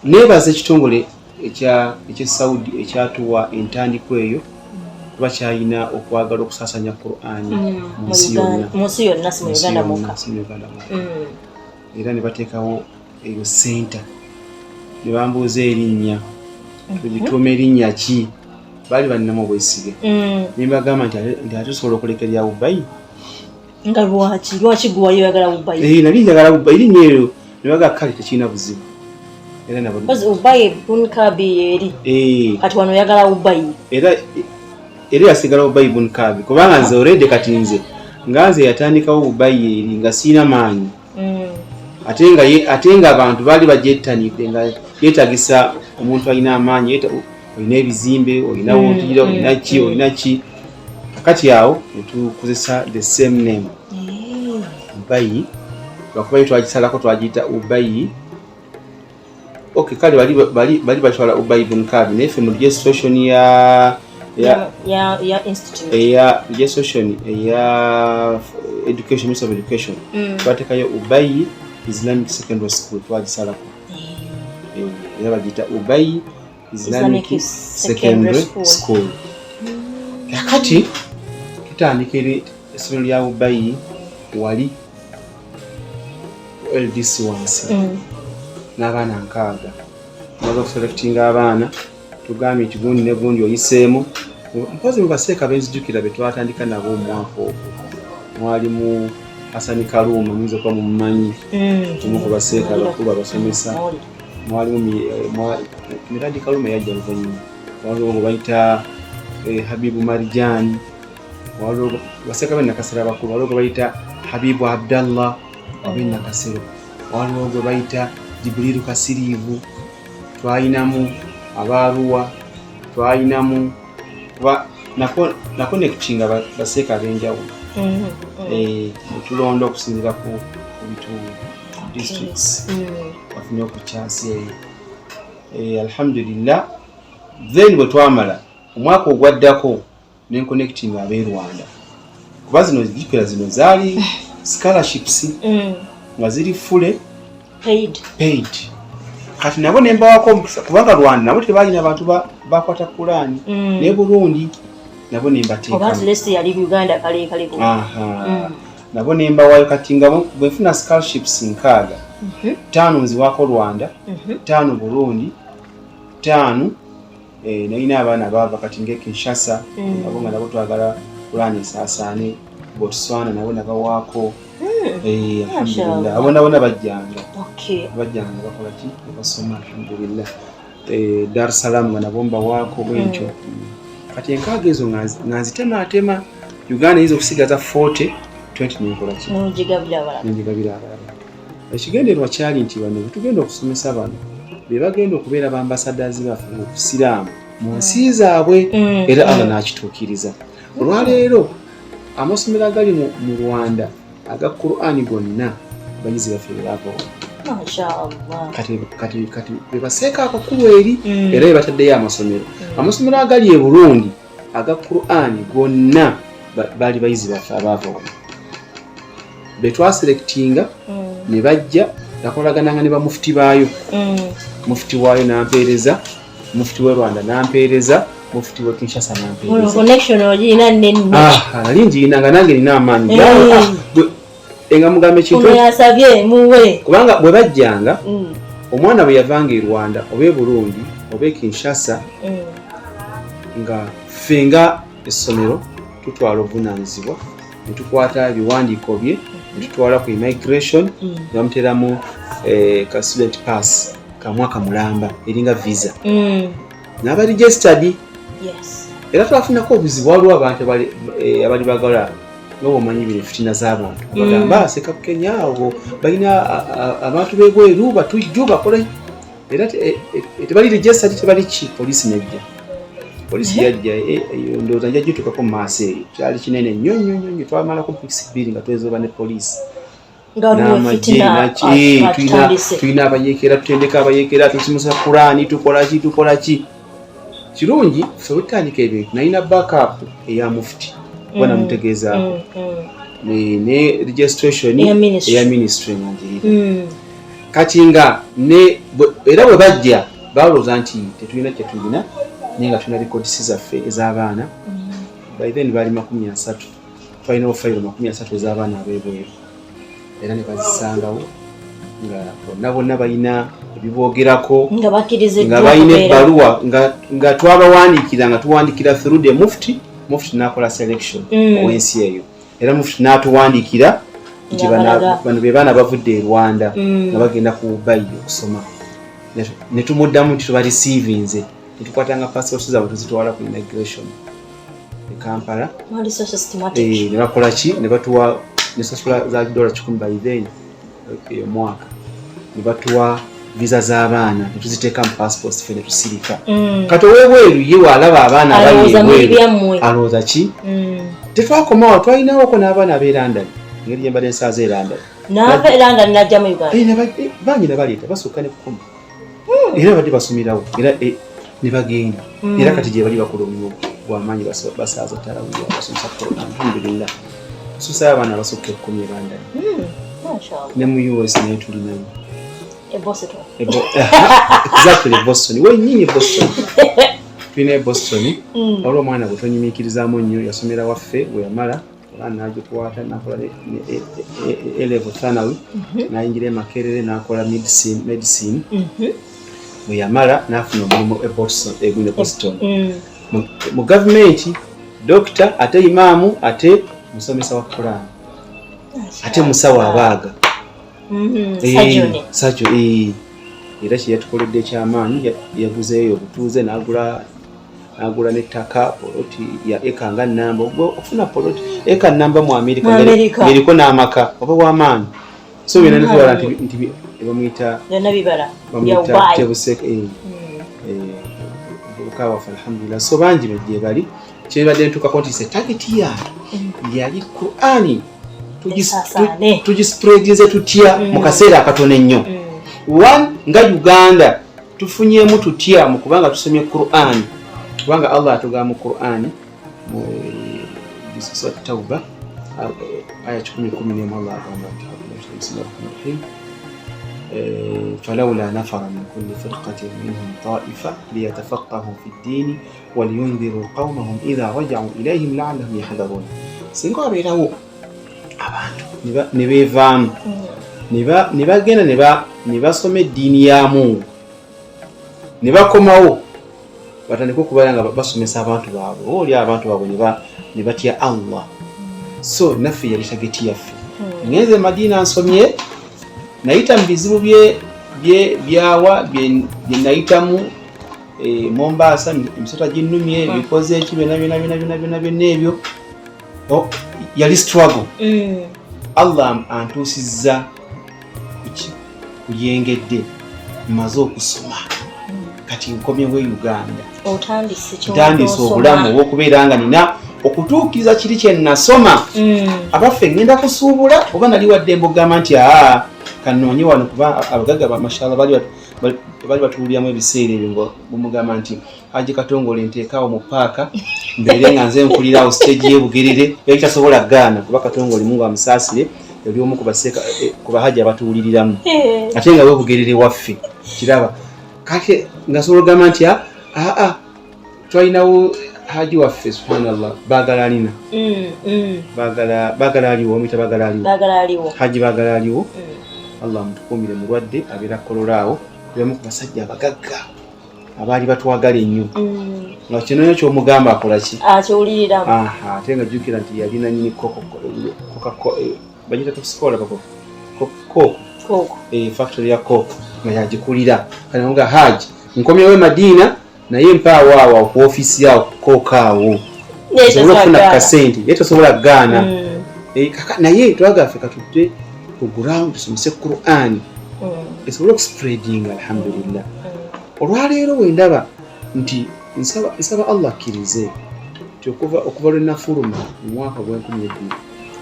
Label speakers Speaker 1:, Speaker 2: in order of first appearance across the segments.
Speaker 1: nebaza ekitongole ekya Saudi ekyatuwa entandikwa eyo bakyalina okwagala okusasanya Qur'an
Speaker 2: munsi yonna si mu Uganda mukka
Speaker 1: era ne bateekawo eyo center ne bambuuza erinnya tugituuma erinnya ki baali balinamu obwesige ne mbagamba nti ate tusobola okulekerya Ubayi
Speaker 2: nga lwaki gwe wayagala Ubayi
Speaker 1: nali njagala Ubayi erinnya eryo ne bagamba kale tekirina buzibu era nabo
Speaker 2: Ubayi bun Kabi eri kati wano oyagala Ubayi
Speaker 1: era yasigala Ubayi bun Kabi kubanga nze already kati nze nganze yatandikawo Ubayi eri nga siina maanyi ate nga abantu baali bajettanidde nga yeetagisa omuntu alina amaanyi olina ebizimbe olina wootira olina ki kakati awo netukozesa the same name Ubayi lwakuba twagisalako twagiyita Ubayi kale bali batwala Ubayi bun Kabi naye ffe mu registration ya
Speaker 2: institute
Speaker 1: registration eya education minister of education twatekayo Ubayi Islamic Secondary School twagisalako era bagiyita Ubayi Islamic Secondary School kakati tutandika essomero lya Ubayi wali LDC wansi n'abaana 6 nazo okuselectinga abaana tugambye nti gundi ne gundi oyiseemu mpozi mu baseeka benzijukira be twatandika nabo omwaka ogwo mwalimu Hasani Kaluma muyinza kuba mumumanyi omu ku baseeka abakulu abasomesa mwalimu Miradi Kaluma yajja oluvannyuma waliwo gwe bayita Habibu Marijani waliwo baseeka b'ennakasero abakulu waliwo gwe bayita Habibu Abdallah ab'ennakasero waliwo gwe bayita Jibrilu Kasirivu twalinamu Abaruwa twalinamu nako nekukinga baseeka ab'enjawulo tulonda okusinzira ku bitundu districts bafunye okukyasi eyo alhamdulillah then bwe twamala omwaka ogwaddako nenconnecting ab'e Rwanda kuba zino zijukira zino zaali scholarships nga ziri fule paid kati nabo nembawako omukisa kubanga Rwanda nabo tebalina abantu bakwata Qur'ani ne Burundi nabo nembateeka
Speaker 2: obazi lesi yali Uganda kale
Speaker 1: nabo nembawayo kati nga bwefuna scholarships 6 5 nziwako Rwanda 5 Burundi 5 nalina abaana bava kati nge Kinshasa nabo nga nabo twagala Qur'ani esaasaane Botswana nabo nabawaako alhamdulillah abona bajjanga bakola ki basoma alhamdulillah Dar es Salaam nga nabo mbawaako bwentyo kati enkaaga ezo nganzitema Uganda izo okusigaza 40 20 nenkola ki njigabira abalala ekigendererwa kyali nti bano tugenda okusomesa bano be bagenda okubeera bambasadazi baffe okusiraamu mu nsi zaabwe era Allah n'akituukiriza olwaleero amasomero agali mu Rwanda aga Qur'ani gonna bayizi baffe beraako kati bebaseeka akakulu eri era bebataddeyo amasomero agali e Burundi aga Qur'ani gonna bali bayizi baffe abaava betwaselectinga ne bajja nakolagananga ne bamufuti baayo mufuti waayo nampeereza mufuti w'e Rwanda nampeereza mufuti w'e Kinshasa nampeereza
Speaker 2: connection ogina nenne
Speaker 1: nali njinanga nange nina amaanyi enga mugambe kintu
Speaker 2: yasabye muwe
Speaker 1: kubanga bwe bajjanga omwana bwe yavanga e Rwanda oba e Burundi oba e Kinshasa nga fenga essomero tutwala obuvunaanyizibwa netukwata ebiwandiiko bye netutwala ku immigration nebamuteramu ka student pass ka mwaka mulamba eringa visa n'aba registered era twafunako obuzibu waliwo abantu abali bagala n'obumanyi bino fitina z'abantu bagamba seka Bukenya abo balina abantu begweru batujju bakola era tebali registered tebali ki police nejja polisi yajja ndowooza njya gituukako mu maaso eyo kyali kinene nnyo twamala complex bbiri nga twezoba ne polisi n'amagye tulina abayeekera tutendeka abayeekera tusimusa Qur'ani tukola ki kirungi ffe butandika ebintu nalina backup eya mufuti kuba namutegeezaako ne registration eya ministry nangirira kati nga era bwe bajja balowooza nti tetulina kye tulina naye nga tulina rekodisi zaffe ez'abaana by then baali 30 twalinawo fayiro 30 ez'abaana ab'ebweru era ne bazisangawo nga bonna balina ebiboogerako nga balina ebbaluwa nga twabawandiikira nga tuwandiikira through the mufti n'akola selection ow'ensi eyo era mufti n'atuwandiikira nti bano be baana bavudde e Rwanda nga bagenda ku Bayi okusoma ne tumuddamu nti tuba receivinze ne tukwatanga passports zaabwe tuzitwala ku immigration e Kampala ne bakola ki ne batuwa nesasula za $100 by then eyo mwaka ne batuwa visa z'abaana ne tuziteeka mu passports ffe ne tusirika kati ow'ebweru ye walaba abaana abali ebweru alowooza ki tetwakomawo twalinawo n'abaana ab'e London ngeri gye mbadde nsaaza e London
Speaker 2: n'ava e London n'ajja mu Uganda
Speaker 1: bangi ne baleeta basukka ne 10 era badde basomerawo era ne bagenda era kati gye bali bakola omulimu gw'amaanyi basaaza tarawih basomesa Quran alhamdulillah susa abaana basukka 10 e London ne mu US naye tulinayo exactly Boston wenyinyi Boston tulina Boston olwo omwana gwe tonyumiikirizaamu nnyo yasomera waffe bwe yamala n'agikwata n'akola level thanawi n'ayingira e Makerere n'akola medicine bwe yamala n'afuna omulimu e Boston mu gavumenti dokita ate imaamu ate musomesa wa Quran ate musawo abaaga sajo era kye yatukoledde ekyamaanyi yaguzeeyo obutuuze n'agula n'ettaka poloti ya eka nga nnamba ofuna poloti eka nnamba mu Amerika ng'eriko n'amaka oba w'amaanyi so byonna netwala nti bamuyita tebuseke bukawafe alhamdulillah so bangi bejje bali kyebadde ntuukako nti se tageti yali Qur'ani tugispreadize tutya mu kaseera akatono ennyo one nga Uganda tufunyeemu tutya mu kubanga tusomye Qur'an kubanga Allah atugamba mu Qur'an mu Surah Tauba aya 10:11 Allah agamba nti فلولا نفر من كل فرقة منهم طائفة ليتفقهوا في الدين ولينذروا قومهم إذا رجعوا إليهم لعلهم يحذرون singa abeerawo abantu ne beevaamu ne bagenda ne basoma eddiini ya Mungu ne bakomawo batandika okubeera nga basomesa abantu baabwe oli abantu baabwe ne batya Allah so naffe yali tageti yaffe ngenze Madina nsomye nayita mu bizibu byawa bye nayitamu Mombasa emisota ginnumye bikoze eki byonna ebyo yali struggle Allah antuusizza kuyengedde maze okusoma kati nkomyewo Uganda otandise obulamu obw'okubeera nga nina okutuukiriza kiri kye nasoma abaffe ngenda kusuubula oba nali wadde embogamba nti kanoonye wano kuba abagagga mashallah bali batuuliramu ebiseera ebyo bumugamba nti Haji Katongole nteekaawo mu paaka mbeere nga nze nkulirawo stage y'Ebugerere yali tasobola gaana kuba Katongole Mungu amusaasire yali omu ku bahaji abatuuliriramu ate nga Bugerere waffe kiraba kake nga sobola ogamba nti twalinawo Haji waffe subhanallah baagala alina baagala aliwo omuyita baagala aliwo Haji baagala aliwo Allah amutukuumire mulwadde abeera kololaawo yamu ku basajja abagagga abaali batwagala ennyo nga kino ky'omugamba akola ki
Speaker 2: akyowuliriramu
Speaker 1: ate nga jjukira nti yalina nyini bagita tusikoola factory ya coke nga yagikulira kale nga Haji nkomyewo Madina naye mpaawo awo ku ofiisi yawo coke awo osobola okufuna kasente ye tosobola gaana naye twagaffe katudde ku ground tusomese Qur'an esobola okuspreadinga alhamdulillah olwaleero wendaba nti nsaba Allah akkirize nti okuva lwe nafuluma mu mwaka gwa 2012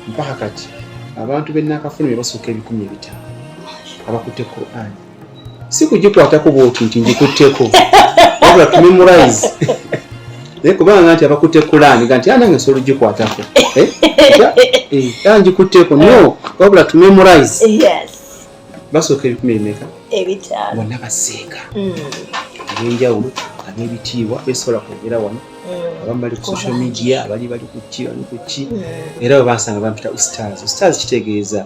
Speaker 1: mpaka kati abantu bennakafulumye basooka 500 abakutte Qur'an si kugikwatako bwoti nti ngikutteko wabula tumemorize naye kubanga nti abakutte Qur'an nga nti nange nsobola ogikwatako ngikutteko no wabula tumemorize basooka ebikumi emeka
Speaker 2: ebitaano
Speaker 1: bonna baseeka ebyenjawulo ab'ebitiibwa besobola kwogera wano abamu bali ku social media abali ku ki era bwe bansanga bampita ustaz kitegeeza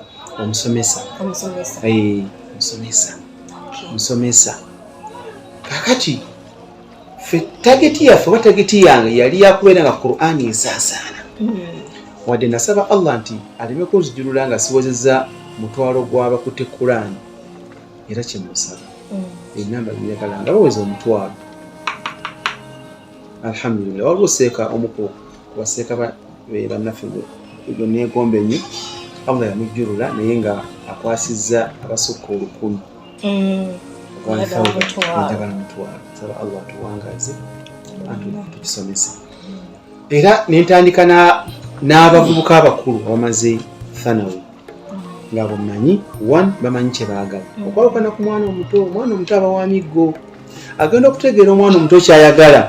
Speaker 1: omusomesa kakati fe tageti yaffe oba tageti yange yali yakubeera nga Qur'ani esaasaana wadde nasaba Allah nti aleme kunzijulula nga siwezezza mutwalo gw'abakutte Qur'ani era kyemusaba enamba zinyagala nga baweza omutwalo alhamdulillah waliwo seeka omuku kubaseeka bannaffe neegomba ennyo Allah yamujjulula naye nga akwasizza abasukka 1,000 njagala mutwalo saba Allah tuwangaze tukisomesa era nentandika n'abavubuka abakulu abamaze thanawi nga bamanyi bamanyi kye baagala okwawukana ku mwana omuto aba wa miggo agenda okutegeera omwana omuto kyayagala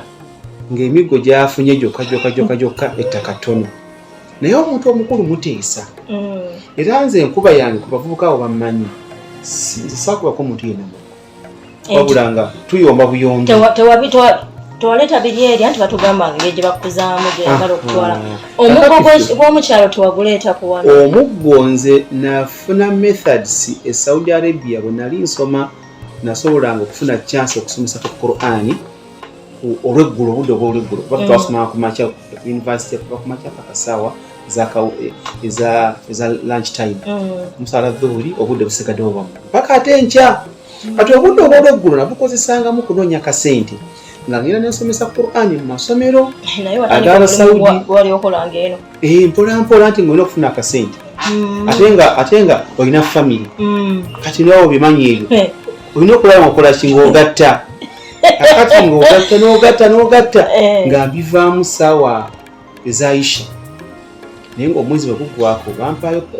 Speaker 1: ng'emiggo gyafunye gyokka ettaka ttono naye omuntu omukulu muteesa era nze enkuba yange ku bavubuka abo bamanyi saakubako omuntu yenna wabula nga tuyomba buyombi
Speaker 2: tewaleeta biri eri anti batugamba ngeri gye bakuzaamu gyeyagala okutwala omuggo gw'omukyalo tewaguleeta ku wano
Speaker 1: omuggo nze nafuna methods e Saudi Arabia bwe nali nsoma nasobolanga okufuna chance okusomesa ku Qur'ani olweggulo obudde obwolweggulo kuba twasomanga ku makya university kuba ku makya pakasaawa eza lunch time musala dhuhuri obudde busigadde obwamu paka ate enkya kati obudde obwolweggulo nabukozesangamu kunoonya kasente nga ngenda nensomesa Qur'ani mu masomero ag'Abasaudi mpola nti ng'olina okufuna akasente ate nga olina family kati nawe bimanyi ebyo olina okulaba okola ki ng'ogatta akati ng'ogatta nga mbivaamu ssaawa ezaisha naye ng'omwezi bwe guggwako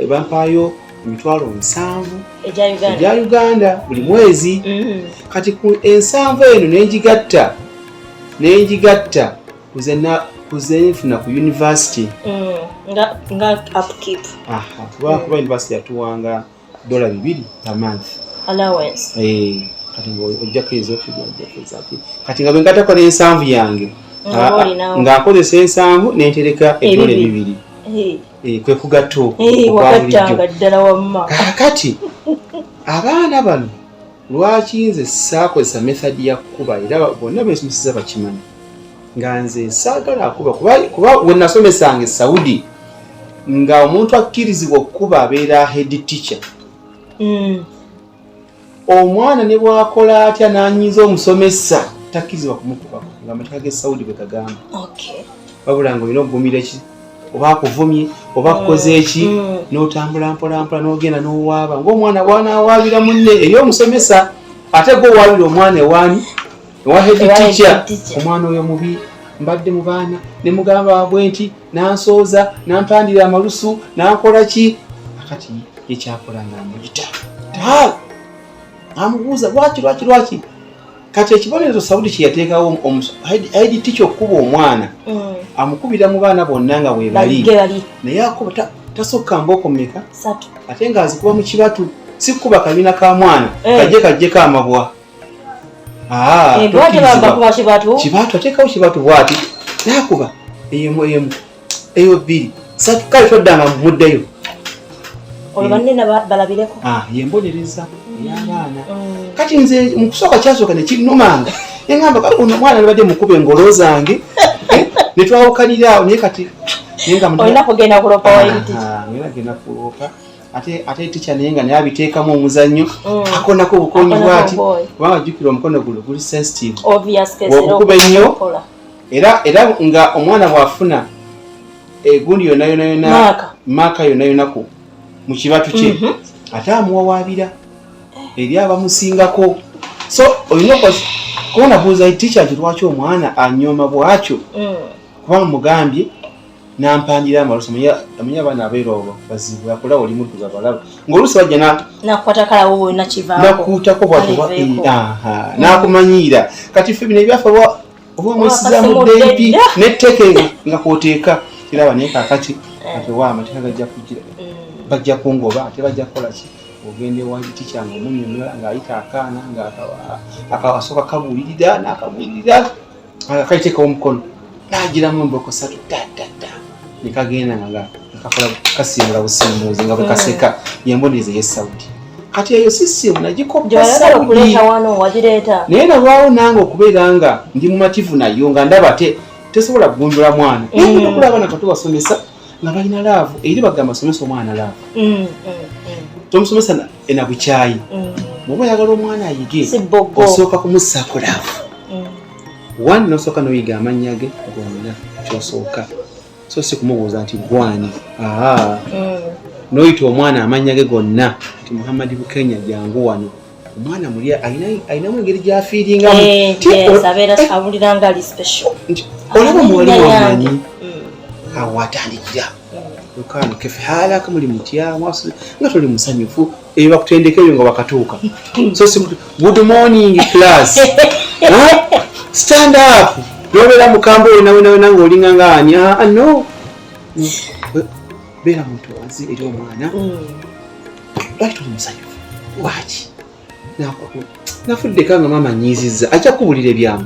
Speaker 1: bampaayo $7,000 egya Uganda buli mwezi kati ku $7,000 eno nenjigatta kuzenfuna ku university
Speaker 2: nga upkeep
Speaker 1: kuba university yatuwanga $2 per month
Speaker 2: allowance
Speaker 1: kati ojjako kati nga bwengatako n'ensanvu yange nga nkozesa ensanvu nentereka $2 kwe kugatta
Speaker 2: wagattanga ddala wamma
Speaker 1: kakati abaana bano lwaki nze saakozesa method ya kukuba era bonna bensomeseza bakimanyi nga nze saagala akuba kuba we nasomesanga e Saudi nga omuntu akkirizibwa okukuba abeera head teacher omwana ne bwakola atya n'anyiza omusomesa takkirizibwa kumukubako nga amateeka g'e Saudi bwe gagamba wabula nga olina okugumira ki oba akuvumye oba akukoze eki n'otambula mpolampola n'ogenda n'owaaba ng'omwana bw'anawaabira munne eri omusomesa ate gwe owaabira omwana ewaani ewa head teacher omwana oyo mubi mbadde mu baana ne mugamba bwe nti nansooza nampandira amalusu nankola ki akati yekyakola nga mbuyita amubuuza lwaki kati ekibonerezo Saudi kye yateekawo head teacher okukuba omwana amukubira mu baana bonna nga webali naye akuba tasokka mbooko mmeka ate nga azikuba mu kibatu si kukuba kabina ka mwana kajje kamabwa kibatu ateekawo kibatu bwati nakuba eyemu eyo 2 3 kale toddanga muddeyo yembonereza ey'abaana kati nze mu kusooka kyasooka ne kinnumanga neŋŋamba ono mwana nabadde mukuba engolo zange ne twawukanira awo naye kati
Speaker 2: olina kugenda kuloopa
Speaker 1: genda kuloopa ate ticca naye nga naye abiteekamu omuzannyo akonako obukonyi bwati kubanga jjukira omukono gulo guli sensitive okukuba ennyo era nga omwana bw'afuna egundi yonna maaka yonna mu kibatu kye ate amuwawaabira eri abamusingako so olina kubona buuza ticca nti lwaki omwana anyooma bwatyo kuba mugambye nampandira amalusu amanya abaana abeera obo bazibu yakola oli mudduga balaba ng'oluusi bajja nakuutako bwatyo n'akumanyiira kati ffe bino ebyafa oba mwesizaamu ddeepi n'etteeke nga kwoteeka kiraba naye kakati ate wa amateeka gajja kugira bajja kungoba ate bajja kukola ki ogende wa teacher nga omunyonyola ng'ayita akaana ng'akasooka kabuulirira n'akabuulirira akaiteeka omukono n'agiramu emboko 3 ne kagenda nga kakola kasimbula busimbuuzi nga bwe kaseka yemboneze y'esawudi kati eyo sisimu nagikoppa Saudi naye nalwawo nange okubeera nga ndi mumativu nayo nga ndaba tesobola kugunjula mwana okulaba nga tubasomesa nga balina laavu eri bagamba somesa omwana laavu tomusomesa enabukyayi bwoba oyagala omwana ayige osooka kumussaako laavu wani nosooka noyiga amannya ge gonna kyosooka so si kumubuuza nti gwani noyita omwana amannya ge gonna nti Muhammad Bukenya jangu wano omwana muli ayinamu engeri gyafiiringamu olaba muwaliwo amanyi awo atandikira lukano kefe halaka muli mutya nga toli musanyufu eyo bakutendeka eyo nga bakatuuka so si good morning class stand up nobeera mukamba oyo nawe nga olinga ngaani no beera muntu wansi eri omwana lwaki toli musanyufu waki nafuddeka nga mama nyiizizza ajja kubulira ebyamu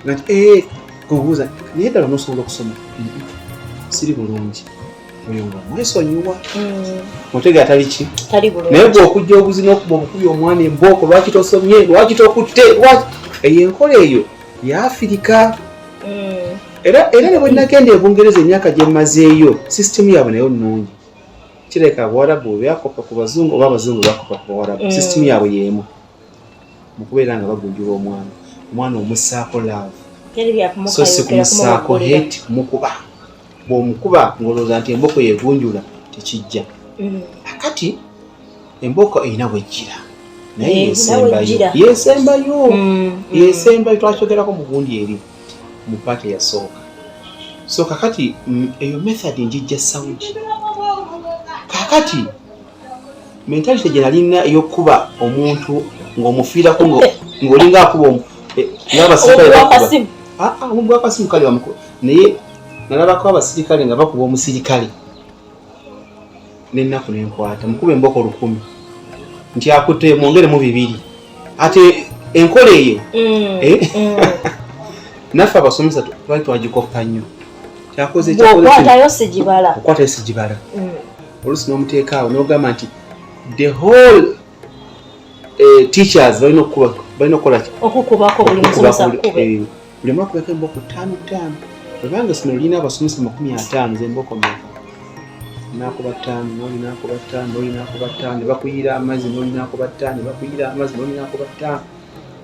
Speaker 1: nti kubuuza naye ddala nosobola okusoma siri bulungi oyo nga mwesonyiwa otega atali ki naye gwe okujja obuzi n'okuba obukubi omwana embooko lwaki tosomye lwaki tokutte eyo enkola eyo ya Afirika era ne bwe nagenda ebungereza emyaka gye mmazeeyo sisitemu yaabwe nayo nnungi kireka abawarabu byakopa ku bazungu oba abazungu bakopa ku bawarabu sisitemu yaabwe y'emu mu kubeera nga bagunjula omwana omussaako laavu so si kumussaako hate kumukuba bw'omukuba ng'olowooza nti emboko yeegunjula tekijja akati emboko erina bwejjira naye yesembayo twakyogerako mu gundi eri mu paati eyasooka so kakati eyo method njijja Saudi kakati mentality gye nalina ey'okuba omuntu ng'omufiirako ng'olinga akuba ng'abasirikale omugwa akasimu kale bamukuba naye nalabako abasirikale nga bakuba omusirikale n'ennaku nenkwata mukuba emboko 100 nti akutte mwongeremu 2 ate enkola eyo naffe abasomesa twali twagikoppa nnyo
Speaker 2: okwatayo
Speaker 1: sigibala oluusi n'omuteeka awo n'ogamba nti the whole teachers balina okukola
Speaker 2: okukubako buli musomesa kube
Speaker 1: buli mwaka kubeko emboko 5 obanga sino olina abasomesa 50 z'emboko meka nakuba 5 noli nakuba 5 noli nakuba 5 ne bakuyira amazzi noli nakuba 5 ne bakuyira amazzi noli nakuba 5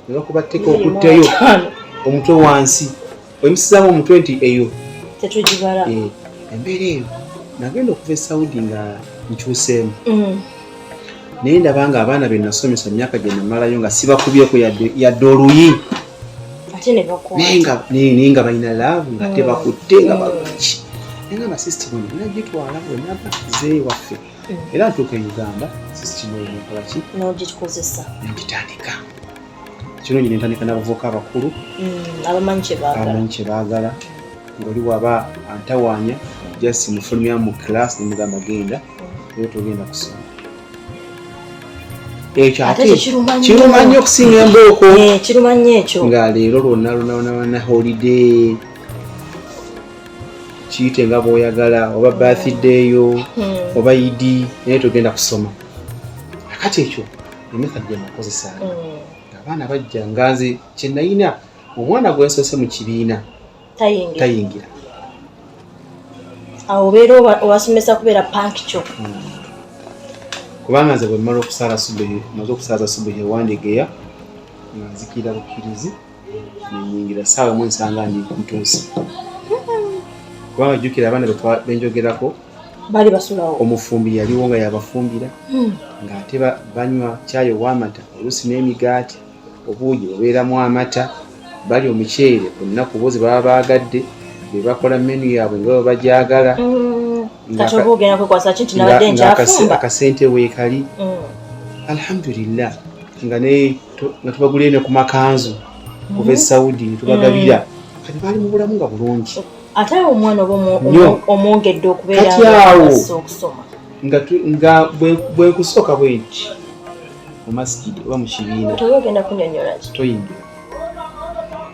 Speaker 1: ne bakuba teka okutteyo omutwe wansi oyimusizaamu omutwe nti eyo
Speaker 2: tetugibala
Speaker 1: embeera eyo nagenda okuva e Saudi nga nkyuseemu naye ndaba nga abaana be nasomesa emyaka gye namalayo nga sibakubyeko yadde oluyi naye nga balina laavu nga tebakutte nga balungi naye nga amasisitimu nagitwala bwenaba zeeyi waffe era ntuuka e Uganda sisitimu eyo nekolaki
Speaker 2: n'ogikozesa
Speaker 1: negitandika kirungi nentandika n'abavubuka abakulu
Speaker 2: abamanyi kye baagala ng'oli waba antawaanya just mufulumya mu class nemugamba genda era togenda kusoma ekyo ate kiruma nnyo okusinga embooko kiruma nnyo ekyo nga leero lwonna holiday kiyite nga bw'oyagala oba birthday yo oba idi naye togenda kusoma akati ekyo emethod gye nakozesanga abaana bajja nganze kye nayina omwana gwensoose mu kibiina tayingira awo obeera owasomesa kubeera pankcho kubanga nze bwe mmala okusaaza subuhi ewandegeya nga nzikira bukkirizi nenyingira saawa mu nsanga ndi ntuuse kubanga jjukira abaana benjogerako bali basulawo omufumbi yaliwo nga yabafumbira ng'ate banywa caayi ow'amata oluusi n'emigaati obuugi obeeramu amata bali omuceere ku nnaku bozi baba baagadde be bakola menu yaabwe nga bagyagala akasente weekali alhamdulillah nga tubagulire ne ku makanzu kuva e Saudi tubagabira kati bali mu bulamu nga bulungi ate omwana oba omwongedde okubeera okusoma nga bwe kusooka bwenti mu masjidi oba mu kibiina
Speaker 3: toyogenda kunyonyola ki
Speaker 2: toyingira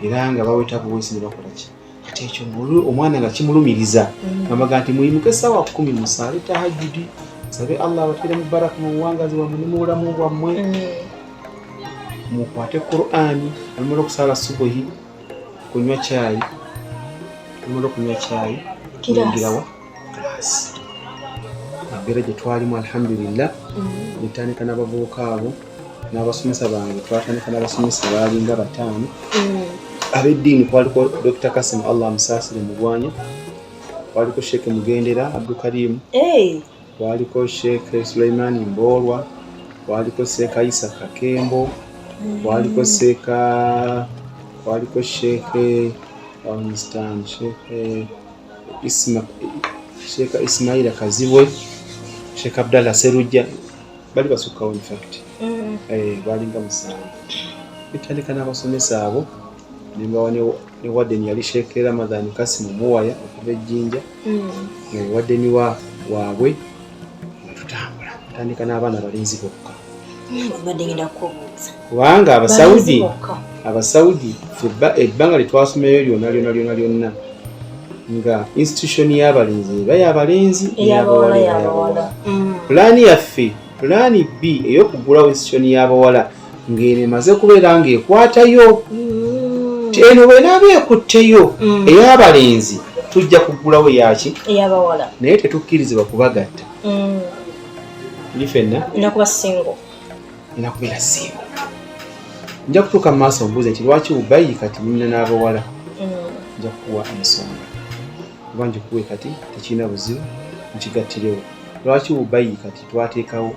Speaker 2: era nga baweta buweesi ne bakola ki kati ekyo omwana nga kimulumiriza amaga nti muyimuke essaawa 10 musaale tahajjudi sabe Allah abateere mu baraka mu buwangazi bwammwe ne mu bulamu bwammwe mukwate Qur'ani omala okusaala subuhi kunywa caayi kiyingirawa class embeera gye twalimu alhamdulillah netandika n'abavubuka abo n'abasomesa bange twatandika n'abasomesa baalinga 5 ab'eddiini kwaliko Dr. Kasim Allah amusaasire mu Bwanya, kwaliko Sheikh Mugendera Abdulkarim, kwaliko Sheikh Suleimani Mbolwa, kwaliko Sheikh Isa Kakembo, kwaliko Sheikh Sheikh Ismaila Kazibwe, Sheikh Abdallah Serujja, bali basukkawo in fact balinga musanvu. Bitandika n'abasomesa abo nimbawa ne wadeni yali Sheikh Ramadhan Kasimu Muwaya okuva Ejjinja, wadeni waabwe tutambula tandika n'abaana abalenzi bokka. Kubanga Abasaudi ebbanga litwasomeyo lyonna nga institution y'abalenzi baya abalenzi ey'abawala. Pulaani yaffe, pulaani B ey'okugulawo institution y'abawala ng'eno emaze kubeera ng'ekwatayo. Eno bwenaaba ekutteyo ey'abalenzi tujja kugulawo yaki
Speaker 3: ey'abawala,
Speaker 2: naye tetukkirizibwa kubagatta. Ndi ffenna inakubeera singo. Nja kutuuka mu maaso mbuuza nti lwaki Ubayi kati nnyina n'abawala? Nja kukuwa ensonga kuba njikuwe kati tekirina buzibu nkigattirewo. Lwaki Ubayi kati twateekawo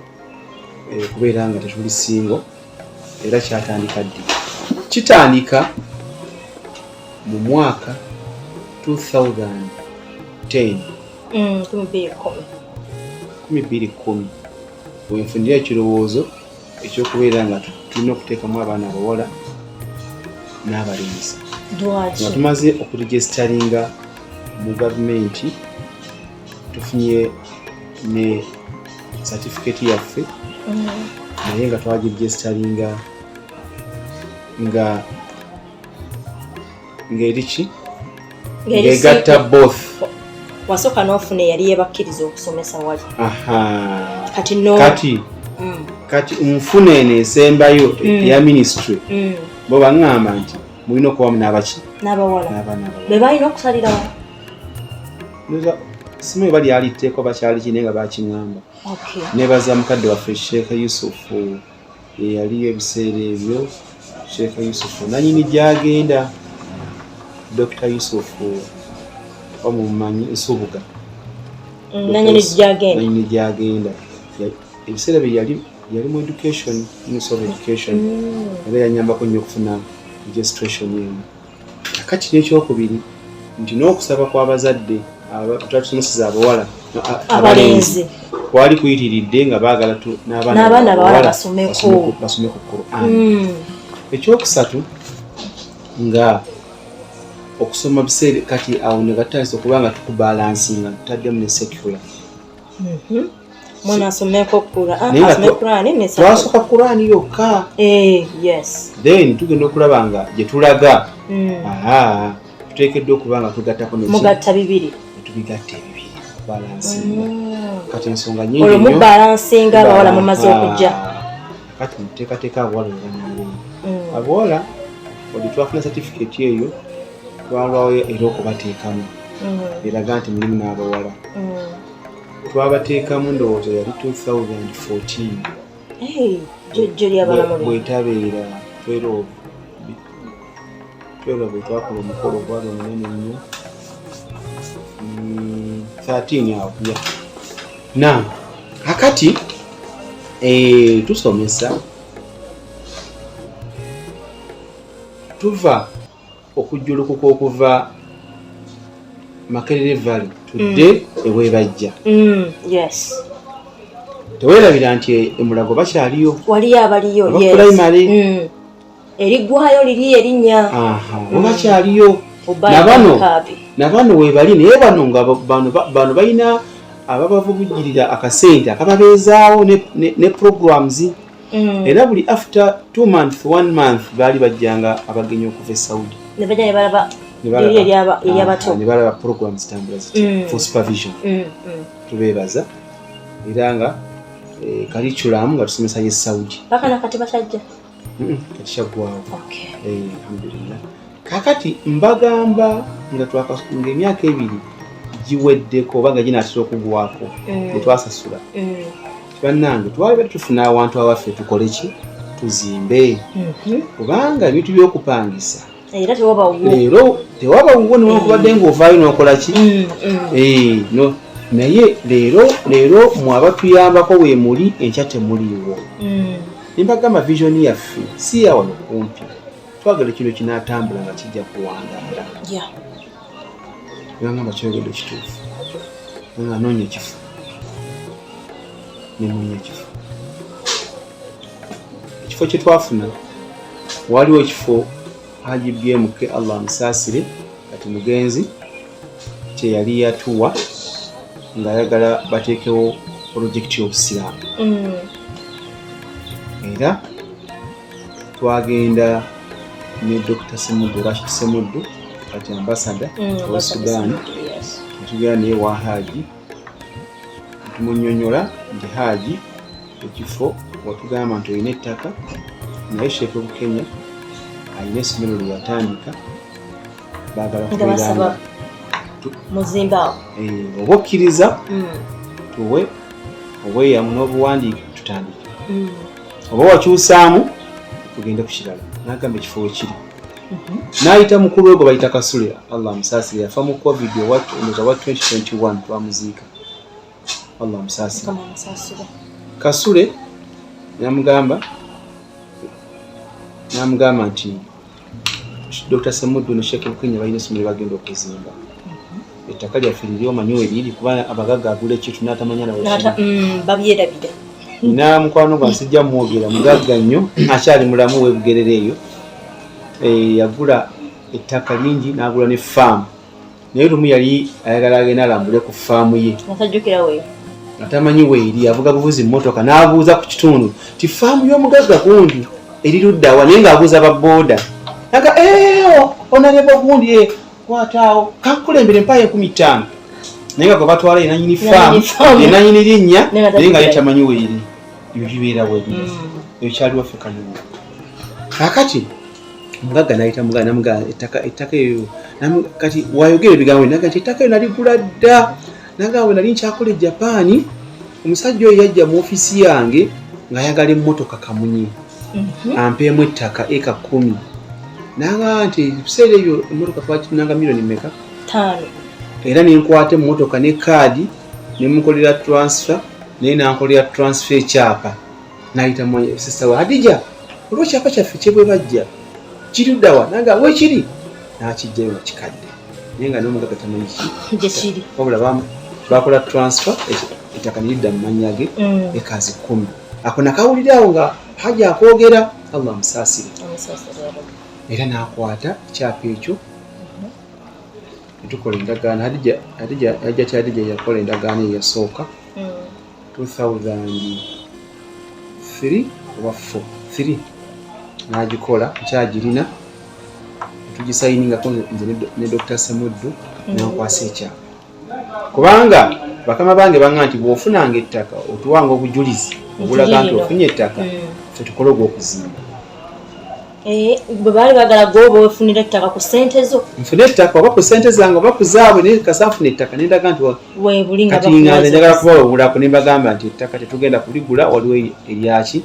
Speaker 2: kubeera nga tetuli singo era kyatandika ddi? Kitandika mu mwaka 2010 bwenfunira ekirowoozo ekyokubeera nga tulina okuteekamu abaana abawala n'abalenzi nga tumaze okuregisteringa mu gavumenti, tufunye ne certificate yaffe naye nga twagiregisteringa nga ng'eriki ng'egatta both.
Speaker 3: Wasooka n'ofuna eyali yeebakkiriza okusomesa wali.
Speaker 2: Kati nfuna eno esembayo eya ministry bo baŋŋamba nti mulina okubamu n'abaki
Speaker 3: n'abawala be balina okusalirawo.
Speaker 2: Simanyi bali aliteeko bakyali kine nga bakiŋŋamba. Nebaza mukadde waffe Sheikh Yusufu eyaliyo ebiseera ebyo. Sheikh Yusufu nanyini gyagenda Dr. Yusufu omumanyi Nsubuga
Speaker 3: nanyini
Speaker 2: gyagenda ebiseera bye yali mu education, Ministry of Education, era yanyambako nnyo okufuna registration eno. Kati n'ekyokubiri nti n'okusaba kw'abazadde abatusomeseza abawala abalenzi kwali kuyitiridde nga baagala n'abaana abawala basome ku Qur'an. Ekyokusatu nga okusoma biseera kati awo ne gatandisa okuba nga tukubalansinga tutaddemu ne secular.
Speaker 3: Mwana asomeko Qur'an,
Speaker 2: twasooka Qur'an yokka.
Speaker 3: Yes.
Speaker 2: Then tugenda okulaba nga gye tulaga tuteekeddwa okuba nga tugattako
Speaker 3: mugatta bibiri.
Speaker 2: Tubigatta ebibiri balansinga. Kati ensonga nnyingi nnyo.
Speaker 3: Olwo mubalansinga abawala mumaze okujja.
Speaker 2: Kati muteekateeka abawala abawala bwe twafuna certificate eyo twalwawo era okubateekamu eraga nti mulimu n'abawala. Twabateekamu ndowooza yali 2014 bwetabeera 12 bwe twakola omukolo gwali omunene nnyo 13 awo na akati tusomesa tuva okujjulukuka okuva Makerere Valley tudde eweebajja.
Speaker 3: Yes.
Speaker 2: Teweerabira nti emulago bakyaliyo.
Speaker 3: Waliyo abaliyo.
Speaker 2: Yes. Primary.
Speaker 3: Eriggwayo liri erinnya.
Speaker 2: Bakyaliyo. Nabano weebali naye bano nga bano balina
Speaker 1: ababavugirira akasente akababeezaawo ne programs era buli after 2 months 1 month baali bajjanga abagenyi okuva e Saudi
Speaker 3: ne bajja ne balaba
Speaker 1: ne balaba programs tambula ziti for supervision tubeebaza era nga curriculum nga tusomesa ye Saudi
Speaker 3: bakana kati basajja
Speaker 1: kati kyaggwawo alhamdulillah kakati mbagamba nga twakasunga emyaka 2 giweddeko oba nga ginaatera okugwako netwasasula bannange twali tufuna awantu awaffe tukole ki tuzimbe kubanga ebintu by'okupangisa
Speaker 3: era
Speaker 1: leero tewaba wuwo newakubadde ng'ovaayo n'okola ki no naye leero mwabatuyambako we muli enkya temuliiwo nimbagamba vision yaffe si ya wano kumpi twagala kino kinaatambula nga kijja kuwangaala yangamba kyogedde kituufu nga anoonya ekifo nenoonya ekifo kye twafuna waliwo ekifo Haji BMK Allah amusaasire kati mugenzi kye yali yatuwa ng'ayagala bateekewo projekiti y'obusiraamu era twagenda ne Dr. Rashid Semuddu kati ambasada wa Sudan tugenda naye wa Haji tumunyonyola nti Haji ekifo watugamba nti olina ettaka naye Sheikh Bukenya alina essomero lye yatandika baagala kubeeranga
Speaker 3: muzimba
Speaker 1: oba okkiriza tuwe obweyamu n'obuwandiike tutandike oba wakyusaamu tugende ku kirala n'agamba ekifo wekiri n'ayita mukulu we gwe bayita Kasule Allah amusaasire yafa mu covid wa 2021 twamuziika Allah amusaasire Kasule namugamba nti Dr. Semuddu ne Sheikh Bukenya balina essomero bagenda okuzimba ettaka lyaffe liri omanyi we liri kuba abagagga agula ekintu n'atamanya
Speaker 3: babyerabira
Speaker 1: mukwano gwa nsijja mwogera mugagga nnyo akyali mulamu webugerere eyo yagula ettaka lingi n'agula ne faamu naye lumu yali ayagala agenda alambule ku faamu ye atamanyi weeri avuga buvuzi mmotoka n'abuuza ku kitundu ti faamu y'omugagga gundi eri luddawa naye ng'abuuza babooda naga onaleba gundi kwataawo kankulembere empaaya 15 naye nga gwe batwala enanyini faamu enanyini linnya naye nga yetamanyi weeri ebyo bibeera weeri ebyo kyali waffe kanyuma kakati omugagga n'ayita mugagga namugamba ettaka eyo kati wayogera ebigambo naga nti ettaka eyo naligula dda naga we nali nkyakola e Japaani omusajja oyo yajja mu ofiisi yange ng'ayagala emmotoka kamunyi ampeemu ettaka eka 10 nanga nti ebiseera ebyo emmotoka twakinanga milioni meka
Speaker 3: 5
Speaker 1: era nenkwata emmotoka ne kaadi nemukolera transfer naye nankolera transfer ekyapa nayita sister wa Hadija olwo ekyapa kyaffe kyebwe bajja kiruddawa nanga wekiri nakijjayo nakikadde naye nga n'omugagga tamanyi
Speaker 3: gyekiri
Speaker 1: wabula bakola transfer ettaka nelidda mu mannya ge ekazi 10 ako nakawulirawo nga Haji akwogera Allah amusaasire era n'akwata ekyapa ekyo netukola endagaano Hadija yakola endagaano eyo yasooka 2003 oba 4 n'agikola nkyagirina tugisayiningako nze ne Dr. Semuddu nankwasa ekyapa kubanga bakama bange banga nti bw'ofunanga ettaka otuwanga obujulizi obulaga nti ofunye ettaka ffe tukole ogw'okuzimba
Speaker 3: bwe baali bagala gwoba wefunira ettaka ku ssente zo
Speaker 1: nfune ettaka oba ku ssente zange oba ku zaabwe naye kasanfuna ettaka nendaga nti kati nganze njagala kubawabulako ne mbagamba nti ettaka tetugenda kuligula waliwo eryaki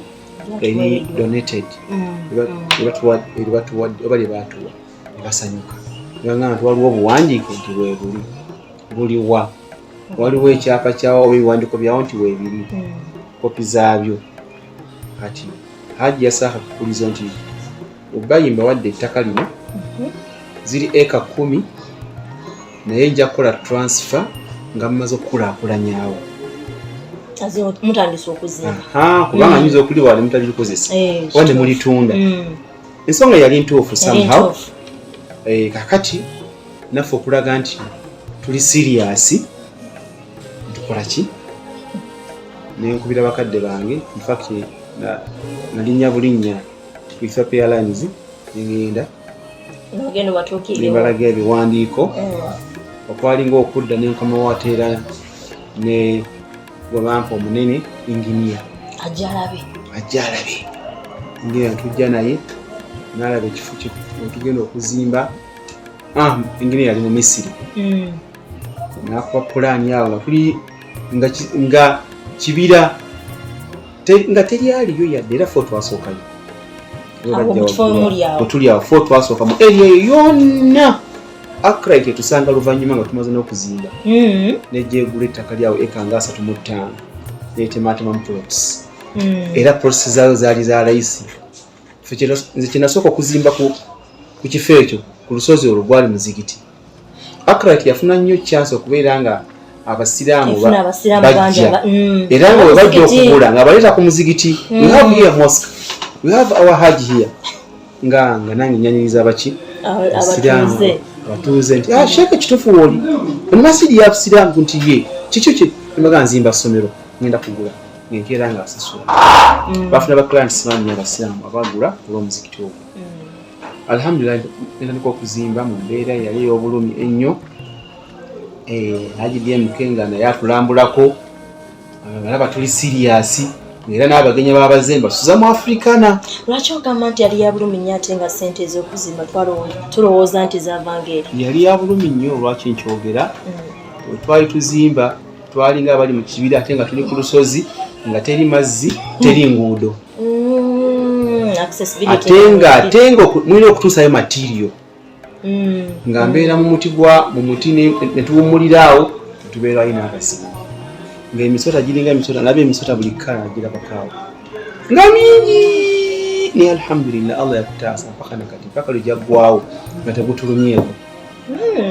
Speaker 1: eri donated eribatuwadde oba lyebatuwa nebasanyuka nebagamba nti waliwo obuwandiike nti weebuli buliwa waliwo ekyapa kyawo oba ebiwandiiko byawo nti weebiri kopi zaabyo kati Haji yasaaka kukuliza nti obayimba wadde ettaka lino ziri eka 10 naye nja kukola transfer nga mumaze okukulaakulanyawo
Speaker 3: mutandise okuzimba
Speaker 1: kubanga nyinza okuliwala mutalirikozesa oba ne mulitunda ensonga yali ntuufu somehow kakati naffe okulaga nti tuli serious tukola ki nenkubira bakadde bange infact nalinnya bulinnya ku Ethiopia Airlines ngenda nibalaga ebiwandiiko okwalinga okudda nenkoma wateera ne gwebampa omunene inginiya ajjalabe ngera ntujja naye nalaba ekifo tugenda okuzimba inginiya yali mu Misiri nakuba pulaani awo nga kibira nga teryaliyo yadde era fo twasookayo tuli awo fo twasooka mu area yonna Akrite tusanga luvannyuma nga tumaze n'okuzimba nejjeegula ettaka lyawo eka nga 35 netematemamu plots era plots zaayo zaali za layisi nze kyenasooka okuzimba ku kifo ekyo ku lusozi olwo gwali muzigiti. Akrite yafuna nnyo chance okubeera nga abasiraamu bajja era nga bwe bajja okugula nga baleeta ku muzigiti. We have here mosque, we have our hajj here nga nange nyanyiriza abaki abasiraamu batuuze nti Sheikh kitufu woli ono masiri ya abasiraamu nti ye kikyo kye mbaga nzimba ssomero ngenda kugula ngenkera nga asasula bafuna ba clients bani abasiraamu abagula olw'omuzikiti ogwo. Alhamdulillah nitandika okuzimba mu mbeera yali ey'obulumi ennyo. Haji Mukenga naye atulambulako abalaba tuli serious era n'abagenyi b'abazemba suza mu Africana.
Speaker 3: Lwaki ogamba nti yali ya bulumi nnyo ate nga ssente ez'okuzimba tulowooza nti zaavanga eri?
Speaker 1: Yali ya bulumi nnyo. Lwaki nkyogera bwe twali tuzimba twalinga abali mu kibira ate nga tuli ku lusozi nga teri mazzi teri nguudo ate nga mulina okutuusayo material nga mbeera mu muti ne tuwummuliraawo tubeerayo n'akasimu ng'emisota giringa emisota naba emisota buli kkala girabakaawo nga mingi naye alhamdulillah Allah yakutaasa mpaka nakati mpaka lwejaggwawo nga tegutulumyeko.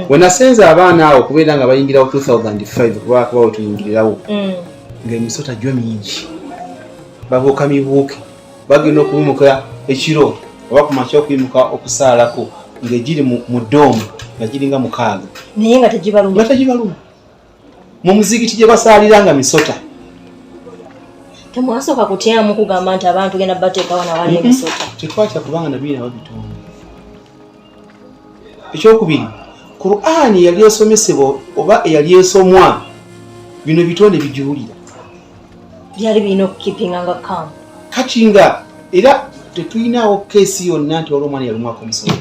Speaker 1: We nasenza abaana awo okubeera nga bayingirawo 2005 kubanga we tuyingirirawo ng'emisota gyo mingi babuuka mibuuke bagenda okuyimuka ekiro oba kumakya okuyimuka okusaalako ng'egiri mu doomu nga giringa 6
Speaker 3: naye nga tegibaluma
Speaker 1: mu muzigiti gye basaalira nga misota.
Speaker 3: Temwasooka kutyamu kugamba nti abantu genda bateekawo nawali emisota?
Speaker 1: Tekwatya kubanga nabiri nabo bitonde. Ekyokubiri, Qur'ani yali esomesebwa oba yali esomwa bino bitonde bijuulira
Speaker 3: byali birina okukipinga nga kamu
Speaker 1: kati nga era tetulinawo keesi yonna nti olwo omwana yalumwako omusolo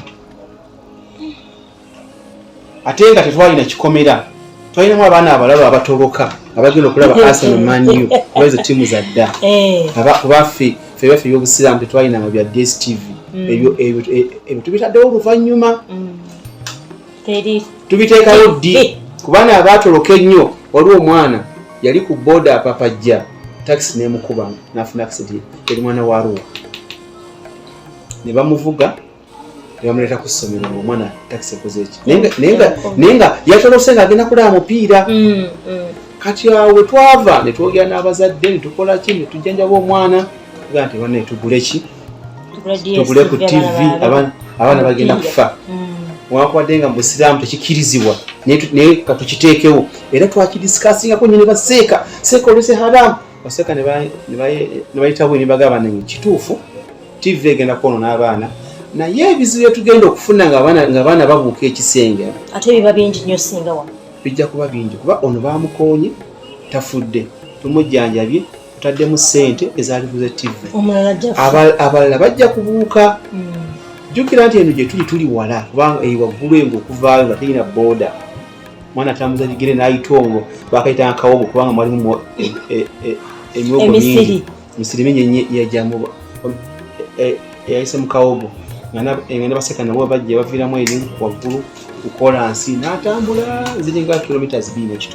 Speaker 1: ate nga tetwalina kikomera. Twalinamu abaana abalaba abatoloka abagenda okulaba Arsenal Man U ezo ttiimu za dda kubaffe baffe ebyobusiraamu tetwalinanga bya DSTV ebyo tubitaddewo oluvannyuma tubiteekayo ddi kubanga abatoloka ennyo waliwo omwana yali ku booda apapajja taxi nemukuba nafuna accident eri mwana wa Arua ne bamuvuga ne bamuleta ku ssomero omwana taxi ekoze eki naye nga yatolose nga agenda kulaba mupiira. Kati awo twava ne twogera n'abazadde ne tukola ki ne tujjanjaba omwana tugaa nti bana tugule ki tugule ku TV abaana bagenda kufa wakwadde nga mu Busiraamu tekikirizibwa naye katukiteekewo era twakidiscussingako nnyo ne baseeka olwese haramu baseeka ne bayitawo ne bagamba nange kituufu TV egenda kwonoona abaana naye ebizibu tugenda okufuna nga abaana babuuka ekisenge
Speaker 3: ate biba bingi nnyo singa wa
Speaker 1: bijja kuba bingi kuba ono bamukoonye tafudde tumujjanjabye tutaddemu ssente ezaaliguze TV abalala bajja kubuuka. Jjukira nti eno gye tuli wala kubanga waggulu engo okuvaayo nga terina booda mwana atambuza bigere n'ayita omwo bakayitanga kawogo kubanga mwalimu emyogo mingi Misiri mingi yajamu yayise mu kawogo nga ne baseka nabo bajja baviiramu eri waggulu ku kolansi n'atambula ziringa kilomita 2.5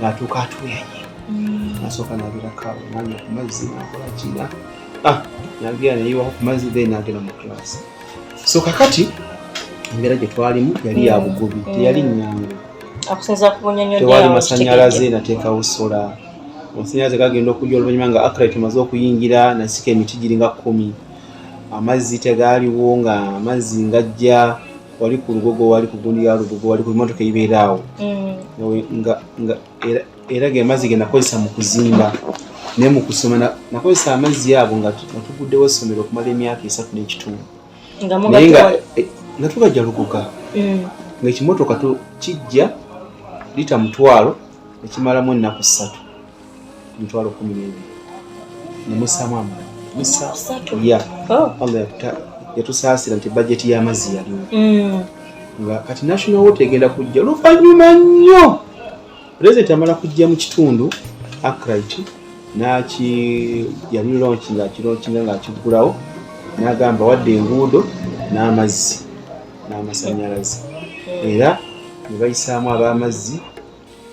Speaker 1: n'atuuka atuyanye nasooka n'abirakawo nanya ku mazzi nakola kina nagera neyiwaho ku mazzi then n'agenda mu class. So kakati embeera gye twalimu yali ya bugubi teyali nnyangu tewali masanyalaze nateekawo sola amasanyalaze gagenda okujja oluvannyuma nga Akrite maze okuyingira nasika emiti giringa 10 amazzi tegaaliwo nga amazzi ngajja wali ku lugogo wali ku gundi ya lugogo wali ku mmotoka eyibeeraawo era ge mazzi ge nakozesa mu kuzimba ne mu kusoma nakozesa amazzi abo nga tuguddewo essomero okumala emyaka 3 n'ekitundu nga tugajja lukuka ng'ekimotoka kijja lita mutwalo ekimalamu ennaku 3 mitwalo 12 nemusaamu amala Allah yatusaasira nti bajeti y'amazzi yaliwo nga kati national water egenda kujja luvannyuma nnyo pulezidenti amala kujja mu kitundu Arkwright yali launching ng'akigulawo n'agamba wadde enguudo n'amazzi n'amasannyalaze era ne bayisaamu ab'amazzi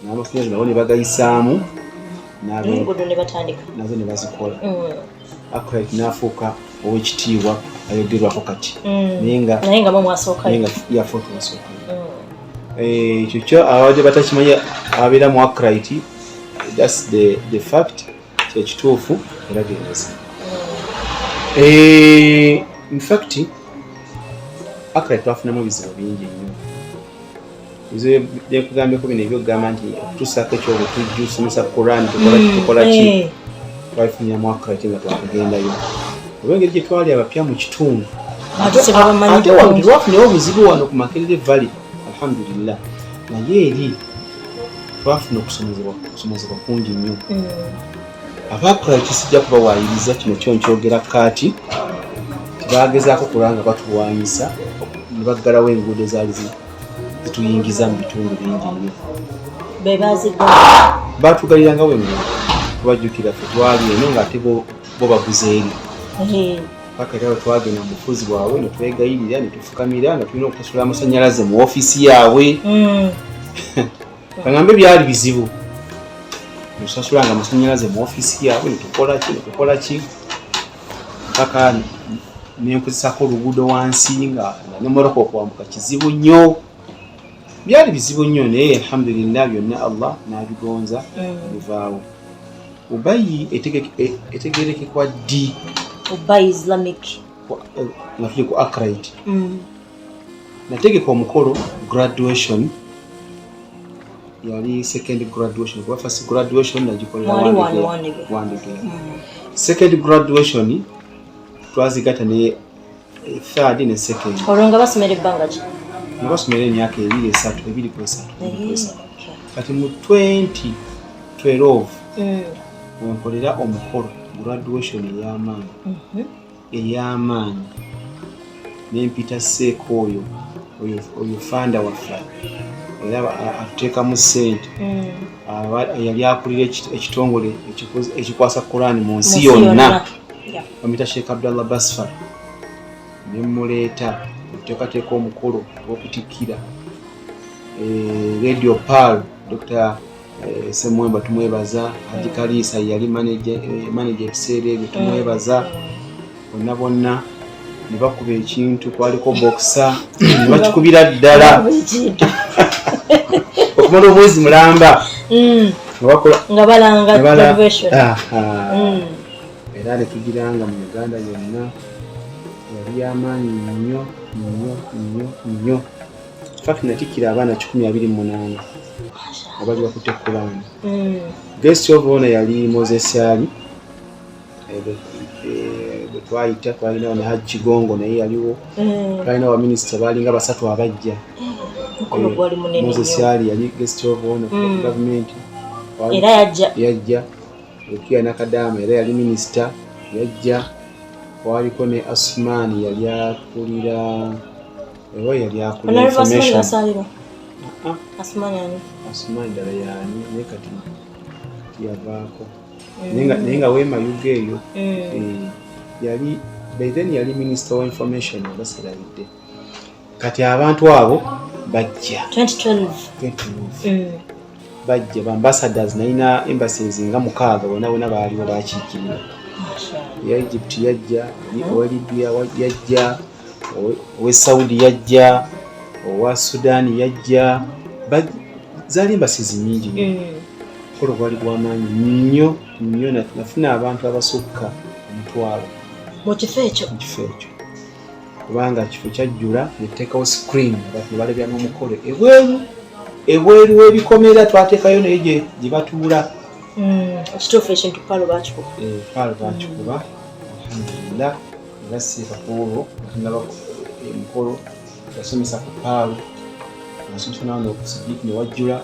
Speaker 1: n'amasannyalaze nabo ne bagayisaamu nazo ne bazikola Arkwright n'afuuka ow'ekitiibwa ayogerwako kati naye nga yafooka wasooka ekyo kyo abadde batakimanya abeera mu Arkwright that's the fact kyekituufu era gendaza in fact Arkwright twafunamu ebizibu bingi nnyo ebizibu byekugambyeko bino ebyokugamba nti okutuusaako ekyobutujju somesa Quran tukola ki twafunira mu Arkwright nga twakugendayo olw'engeri gye twali abapya mu kitundu ate wano twafunayo obuzibu wano ku Makerere Valley alhamdulillah naye eri twafuna okusomezebwa kungi nnyo Arkwright sijja kubawaayiriza kino kyo nkyogera kaati bagezaako kulanga batuwaanyisa ne baggalawo enguudo ezaali zituyingiza mu bitundu bingi nnyo baatugalirangawo enguudo tubajjukira ffe twali eno ng'ate bo baguze eri paka era twagenda mu bufuzi bwabwe ne twegayirira ne tufukamira nga tulina okusasula amasannyalaze mu ofiisi yaabwe kaŋŋambe byali bizibu netusasulanga amasannyalaze mu ofiisi yaabwe netukola ki paka nenkozesako oluguudo wansi nga nemoroka okwambuka kizibu nnyo byali bizibu nnyo naye alhamdulillah byonna Allah n'abigonza bivaawo Ubayi etegerekekwa ddi
Speaker 3: Ubayi Islamic
Speaker 1: nga tuli ku Arkwright nategeka omukolo graduation yali second graduation kuba first graduation nagikolera Wandegera second graduation twazigatta ne third ne second
Speaker 3: olonga basomera ebbanga ki
Speaker 1: nga basomera emyaka 2-3 kati mu 2012 wenkolera omukolo graduation ey'amaanyi nempita seeko oyo fanda waffe era atuteekamu ssente yali akulira ekitongole ekikwasa Quran mu nsi yonna bamuyita Sheikh Abdallah Basfar nemuleeta okuteekateeka omukolo gw'okutikkira Radio Pal Dr. Semwemba tumwebaza Haji Kalisa yali manager ebiseera ebyo tumwebaza bonna ne bakuba ekintu kwaliko boxer ne bakikubira ddala okumala omwezi mulamba
Speaker 3: nga balanga graduation
Speaker 1: era ne tugiranga mu Uganda yonna yali y'amaanyi nnyo faki natikkira abaana 128 abali bakutte Quran guest of honor yali Moses Ali twayita twalinawo ne Haji Kigongo naye yaliwo twalina wa minisita baalinga basatu abajja Moses Ali yali guest of honor for government
Speaker 3: era
Speaker 1: yajja Rukia Nakadama era yali minisita yajja waliko ne Asmani yali akulira information Asmani dala yani ne kati yavaako nenga wema yuge eyo yali by then yali minister of information abasiralidde kati abantu abo bajja
Speaker 3: 2012
Speaker 1: bajja ba ambassadors naina embassies nga mukaaga bona baaliwo bakiikirira ya Egypt yajja wa Libya yajja wa Saudi yajja wa Sudan yajja zali embassies nyingi kolo gwali gw'amaanyi nnyo nafuna abantu abasukka omutwalo
Speaker 3: mu kifo ekyo
Speaker 1: kubanga kifo kyajjula neteekawo screen abantu balabya n'omukolo ebweru ebweru w'ebikomera twateekayo naye gye batuula
Speaker 3: ekituufu ekintu paalo bakikuba
Speaker 1: paalo bakikuba alhamdulillah era siika kuolwo tunaba emikolo yasomesa ku paalo nasomesa nawo nokusidiiki newajjula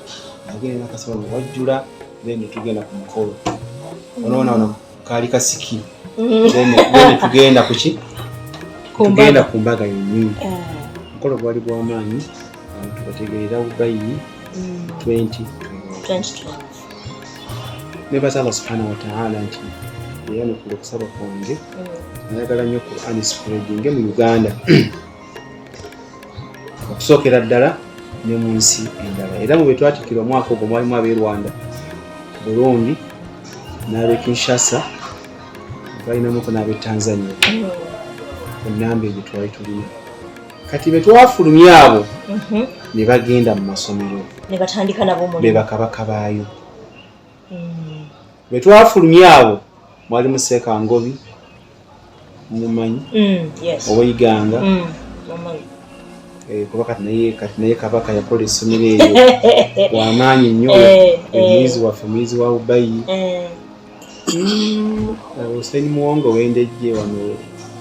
Speaker 1: agenda nakasaba newajjula then tugenda ku mukolo onoona kaali kasiki then tugenda kuki tugenda ku mbaga yennyini omukolo gwali gw'amaanyi abantu bategeerera bubayini 2012 nebaza Allah subhanahu wa ta'ala nti era nokula okusaba kwange nayagala nnyo Quran spreading mu Uganda okusookera ddala ne mu nsi endala era mu betwatikira omwaka ogwo mwalimu ab'e Rwanda Burundi n'ab'e Kinshasa balinamuko n'ab'e Tanzania ennamba egyo twali tulina kati betwafulumya abo ne bagenda mu masomero
Speaker 3: ne batandika nabo
Speaker 1: be bakabaka baayo betwafulumya abo mwalimu Sheikh Ngobi mumanyi obayiganga kuba kati naye kabaka yakola essomero eryo wamaanyi nnyo omuyizi waffe muyizi wa Ubayi Hussein Muwonge wendejje wano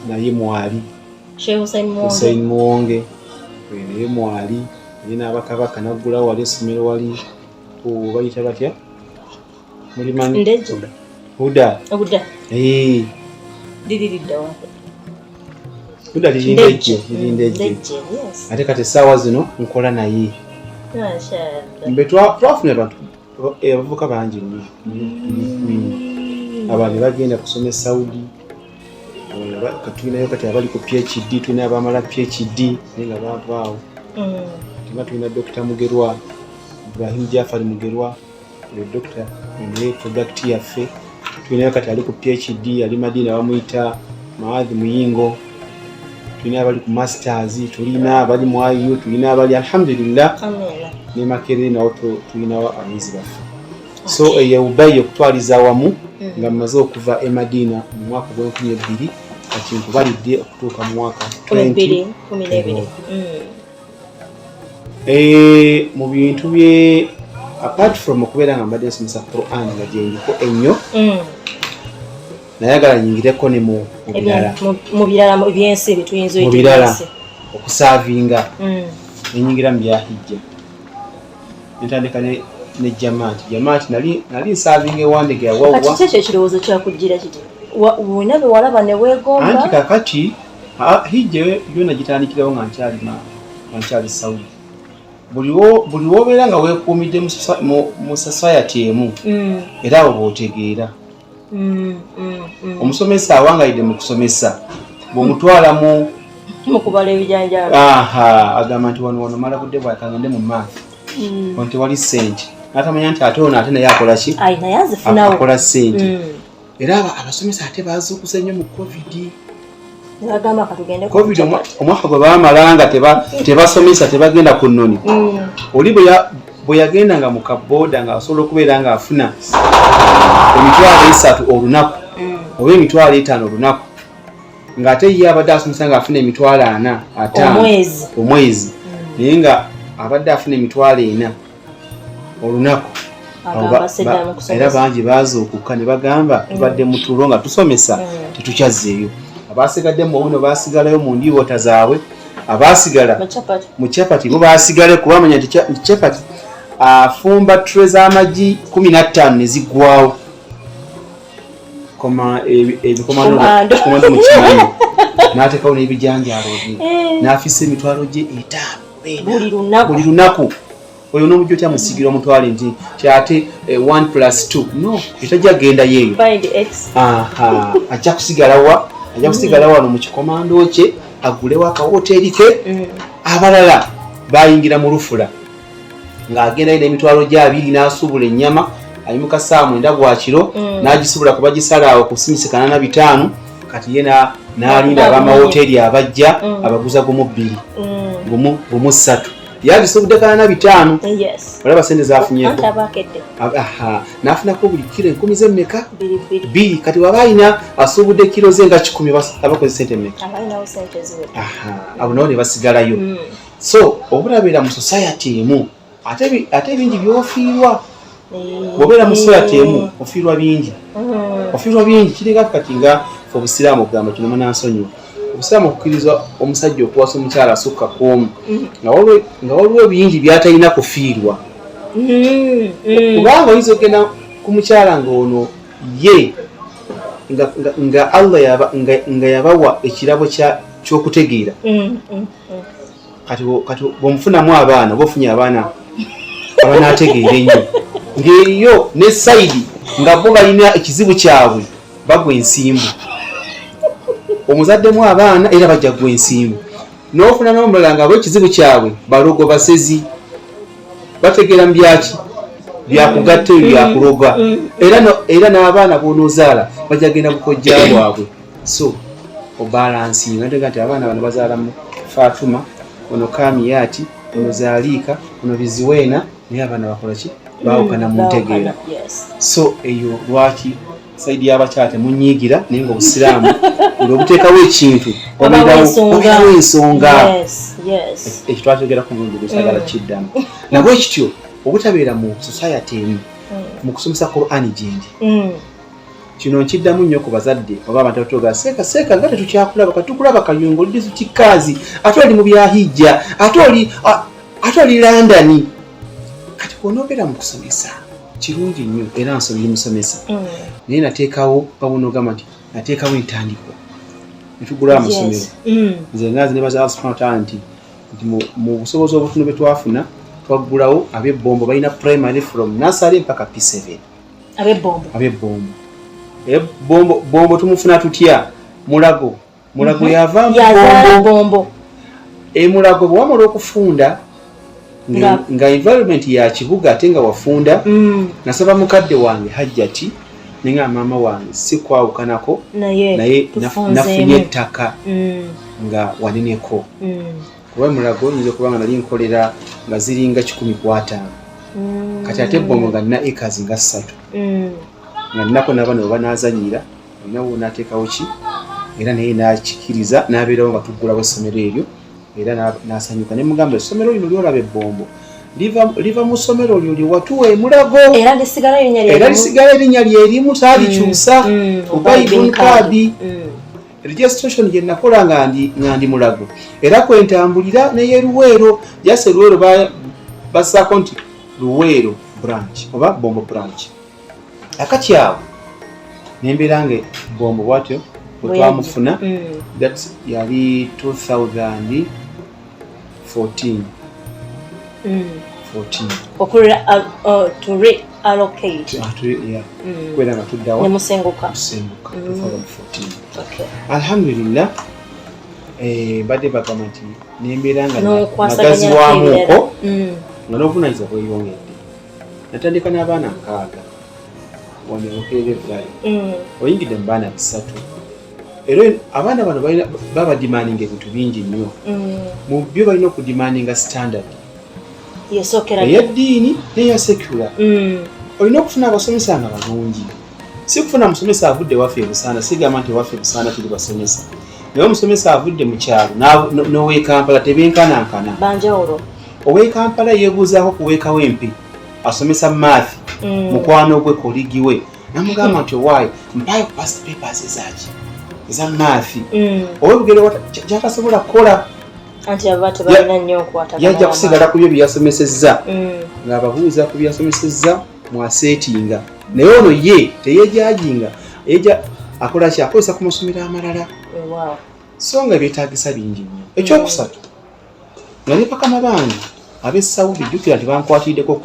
Speaker 1: naye mwali Hussein Muwonge naye mwali naye n'abakabaka naggulawo wali essomero wali bayita batya mulimanyi Huda Huda lirindejje ate kati essaawa zino nkola naye mbe twafuna abantu abavubuka bangi nnyo abantu bagenda kusoma Saudi tulinayo kati abali ku PhD tulina abamala PhD naye nga baavaawo tulina Dr. Mugerwa Ibrahim Jafari Mugerwa Dr. ne product yaffe tulinayo kati ali ku PhD ali Madina bamuyita Maadhi Muyingo tulina abali ku masters tulina abali mu IU tulina abali alhamdulillah ne Makerere nawo tulinawo abayizi baffe so Ubayi okutwaliza awamu nga mmaze okuva e Madina mu mwaka gw'2012 kati nkubalidde okutuuka mu mwaka 2012 mu bintu bye apart from okubeera nga mbadde nsomesa Quran nga gyendiko ennyo nayagala nyingireko ne mu
Speaker 3: birala ebyensi bituyinza
Speaker 1: mu birala okusaavinga nenyingira mu byahijja netandika ne jamaati nali nsaavinga ewandege yawawwa
Speaker 3: kati kyekyo ekirowoozo kyakujjira kiti wina bwe walaba ne weegomba
Speaker 1: anti kakati hijja yonna gitandikirawo nga nkyali Saudi buli wobeera nga weekuumidde mu society emu era abo bootegeera omusomesa awangalidde mu kusomesa bw'omutwala
Speaker 3: mukubala ebijanjaalo
Speaker 1: agamba nti wano mala budde bwakagende mu maafi ono tewali ssente natamanya nti ate ono ate naye akola ki akola ssente era abasomesa ate bazuukuza nnyo mu covid omwaka gwe baamala nga tebasomesa tebagenda ku nnoni oli bwe yagendanga mu kabooda nga asobola okubeera nga afuna emitwalo 3 olunaku oba emitwalo 5 olunaku ng'ate ye abadde asomesa nga afuna emitwalo 4 omwezi naye nga abadde afuna emitwalo 4 olunaku era bangi bazuukuka ne bagamba tubadde mu tulo nga tusomesa tetukyazeeyo abasigadde mu buno basigalayo mu ndiwota zaabwe abasigala mu chapati bo basigale kuba amanya nti chapati afumba tray z'amagi 15 ne ziggwawo ebikomando mu kimanyi n'ateekawo n'ebijanjaalo bye n'afisa emitwalo gye 5 buli lunaku oyo n'omujja otya musigira omutwale nti kyate 1+2 no etajja genda yeeyo ajja kusigala wano mu kikomando kye agulewo akawoteeri ke abalala bayingira mu lufula ng'agendayo n'emitwalo gye 2 n'asubula ennyama ayimuka saa 9 gwa kiro n'agisubula kuba gisalaawo ku simisikana na 5 kati ye n'alinda ab'amawoteeri abajja abaguza gumu 2 gumu 3 yagisubudde kana na 5 olaba sente zafunyeko n'afunako buli kiro 10 z'emmeka 2 kati waba alina asubudde kiro ze nga 10 abakoze sente mmeka abo nabo ne basigalayo so obulabeera mu society emu ate bingi byofiirwa bw'obeera mu ssala temu ofiirwa bingi kiringa kati nga obusiraamu okugamba kino munansonyiwa obusiraamu okukkiriza omusajja okuwasa omukyala asukka ku nga waliwo bingi byatalina kufiirwa kubanga oyinza okgenda ku mukyala ng'ono ye nga Allah nga yabawa ekirabo ky'okutegeera kati bw'omufunamu abaana oba ofunye abaana abanaategeera ennyo ng'eriyo ne sayidi nga bo balina ekizibu kyabwe bagwa ensimbu omuzaddemu abaana era bajja gwa ensimbu n'ofuna n'omulala nga ab'ekizibu kyabwe balogo basezi bategeera mu byaki byakugatta ebyo byakuloga era n'abaana b'onoozaala bajja genda bukojja bwabwe so obalansinga ntegera nti abaana bano bazaalamu Fatuma ono Kamiyati ono Zalika ono Biziwena naye abaana bakola ki baawukana mu ntegeera so eyo lwaki saidi y'abakyala temunyiigira naye nga obusiraamu ng'obuteekawo ekintu obawo ensonga ekyo twakyogera ku bulungi lwesagala kiddamu nabwe kityo obutabeera mu society emu mu kusomesa Qur'ani gyendi kino nkiddamu nnyo ku bazadde oba abantu abatoga seeka nga tetukyakulaba katukulaba kayungo olidde kikaazi ate oli mu byahijja ate oli London kati kwonoobeera mu kusomesa kirungi nnyo era nsobola musomesa naye nateekawo babunogamba nti nateekawo entandikwa netugula amasomero nze ngazi ne baza nti mu busobozi obutono bwe twafuna twaggulawo ab'ebbombo balina primary from nursery mpaka P7 ab'ebbombo bombo tumufuna tutya mulago yava bombo mulago bwamala okufunda nga environment ya kibuga ate nga wafunda nasaba mukadde wange Hajjati ninga mama wange si kwawukanako naye nafunye ettaka nga waneneko kuba mulago nyinza kubanga nali nkolera nga ziringa 15 kati ate bombo nga nina acres nga 3 nga nnako n'abaana bwe banaazanyira nawo naateekawo ki era naye naakikiriza n'abeerawo nga tuggulawo essomero eryo era n'asanyuka ne mugamba essomero lino lyolaba ebbombo liva mu ssomero lyo lyewatuwa emulago era lisigala erinnya lyerimu taalikyusa obaibun kadi registration gye nakola nga ndi mulago era kwentambulira neye Luweero jase Luweero bassaako nti Luweero branch oba bombo branch akatyawo nembeera nga bombo bwatyo bwetwamufuna that yali 2014
Speaker 3: to reallocate
Speaker 1: kwera nga tuddawa
Speaker 3: nemusenguka
Speaker 1: 2014 alhamdulillah badde bagamba nti nembeera nga nagazi wamuuko nga n'obuvunaanyizibwa bweyongedde natandika n'abaana 6 waneokerera ebbali oyingidde mu baana 3 era abaana bano baba demanding ebintu bingi nnyo mu byo balina okudemandinga standard eyaddiini neya secular olina okufuna abasomesa nga balungi si kufuna musomesa avudde waffe Busaana sigamba nti waffe Busaana tuli basomesa naye omusomesa avudde mu kyalo n'ow'Ekampala tebenkanankana
Speaker 3: banjawulo
Speaker 1: ow'Ekampala yeebuuzaako kuweekawo empi asomesa math mukwano gwe koligi we namugamba nti owaayi mpayo past papers ezaki eza math owebugere kyatasobola kukola
Speaker 3: anti abato balina nnyo okwata
Speaker 1: yajja kusigala ku byo byasomesezza ng'ababuuza ku byasomesezza mwaseetinga naye ono ye teyejajinga eja akola ki akozesa ku masomero amalala so nga byetaagisa bingi nnyo ekyokusatu nga ne bakama bange ab'e Saudi jjukira nti bankwatiddeko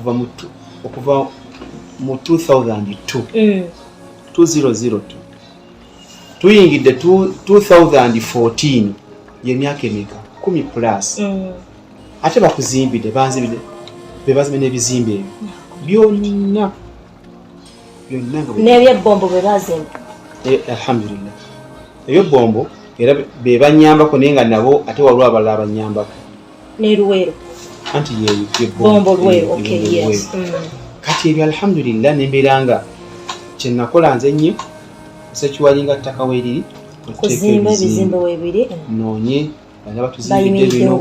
Speaker 1: okuva mu 2002 tuyingidde 2014 y'emyaka emeka 10 plus ate bakuzimbidde bebazimbe n'ebizimbe ebyo byonna
Speaker 3: n'ebyebbombo bwe bazimba
Speaker 1: alhamdulillah ebyebbombo era be banyambako naye nga nabo ate waliwo abalala abanyambako
Speaker 3: ne Luweero
Speaker 1: anti
Speaker 3: yebbombo Luweero
Speaker 1: kati ebyo alhamdulillah nembeera nga kyenakola nze nnyo sekiwalinga ttaka weeriri
Speaker 3: kuzimba ebizimbe weebiri
Speaker 1: noonye bana batuzimbidde bino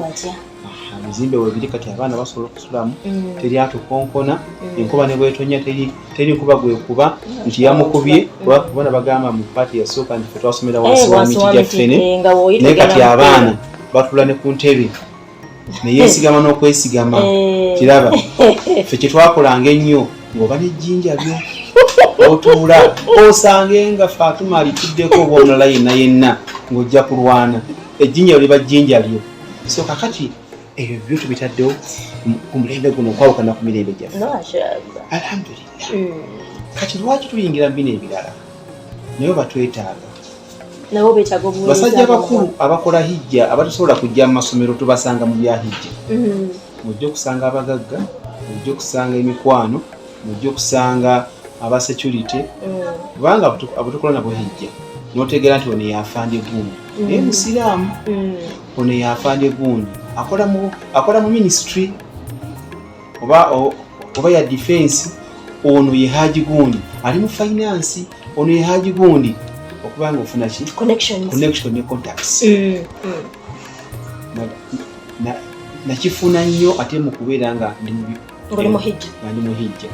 Speaker 1: ebizimbe webiri kati abaana basobola okusulamu teri atukonkona enkuba ne bwetonya teri nkuba gwekuba nti yamukubye kubona bagamba mu paati yasooka nti fe twasomera wansi wa miti gyafene naye kati abaana batula ne ku ntebe neyeesigama n'okwesigama kiraba ffe kyetwakolanga ennyo ng'oba n'ejjinja lyo otuula osange nga Fatuma alituddeko oba omulala yenna ng'ojja kulwana ejjinja liba jjinja lyo. So kakati ebyo byo tubitaddewo ku mulembe guno okwawukana ku mirembe gyaffe. Alhamdulillah. Kati lwaki tuyingira mu bino ebirala naye batwetaaga
Speaker 3: nabo beetaaga obuweereza
Speaker 1: basajja bakulu abakola hijja abatasobola kujja mu masomero tubasanga mu bya hijja. Mujja okusanga abagagga, mujja okusanga emikwano, mujja okusanga aba security kubanga abutukola nabo hijja n'otegeera nti ono yafande gundi naye musiraamu ono yafande gundi akola mu ministry oba ya defense, ono ye haji gundi ali mu finance, ono ye haji gundi okubanga ofuna ki connection ne contacts nakifuna nnyo ate mu kubeera nga ndi mu hijja.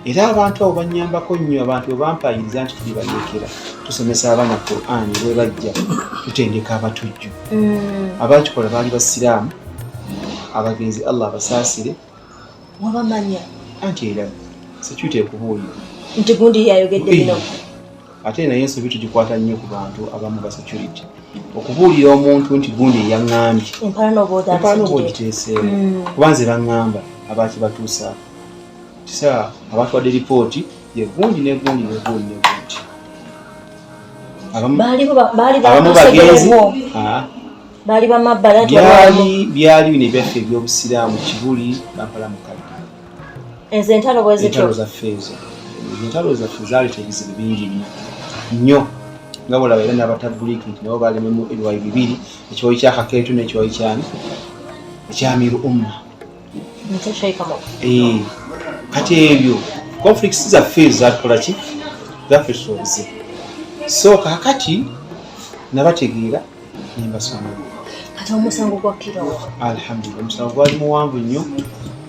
Speaker 1: Era abantu abo banyambako nnyo, abantu bampayiriza nti tuli balekera tusomesa abaana Qur'an bwe bajja tutendeka abatujju. Abakikola baali basiraamu abagenzi, Allah abasaasire.
Speaker 3: Wabamanya
Speaker 1: anti era security ekubuulira
Speaker 3: nti gundi yayogedde bino.
Speaker 1: Ate naye ensobi tugikwata nnyo ku bantu abamu ba security okubuulira omuntu nti gundi yaŋŋambye empala n'obaogiteeseemu kubanze baŋŋamba abaki batuusa kisa abatwadde lipooti ye gundi negundi abamu bagenzi byali bino ebyaffe ebyobusiraamu Kibuli Kampala Mukali.
Speaker 3: Entalo
Speaker 1: zaffe ezo entalo zaffe zaleeta ebizibu bingi nnyo nga bwolaba era n'abatabuliki nti nabo balememu ebiwayi bibiri, ekiwayi kya Kakeetu n'ekiwayi ekyamiru umma. Kati ebyo conflicts zaffe ezo zatukola ki zaffe tusoboze. So kakati nabategeera nembasoma
Speaker 3: kati omusango gwa kiro.
Speaker 1: Alhamdulillah omusango gwali muwanvu nnyo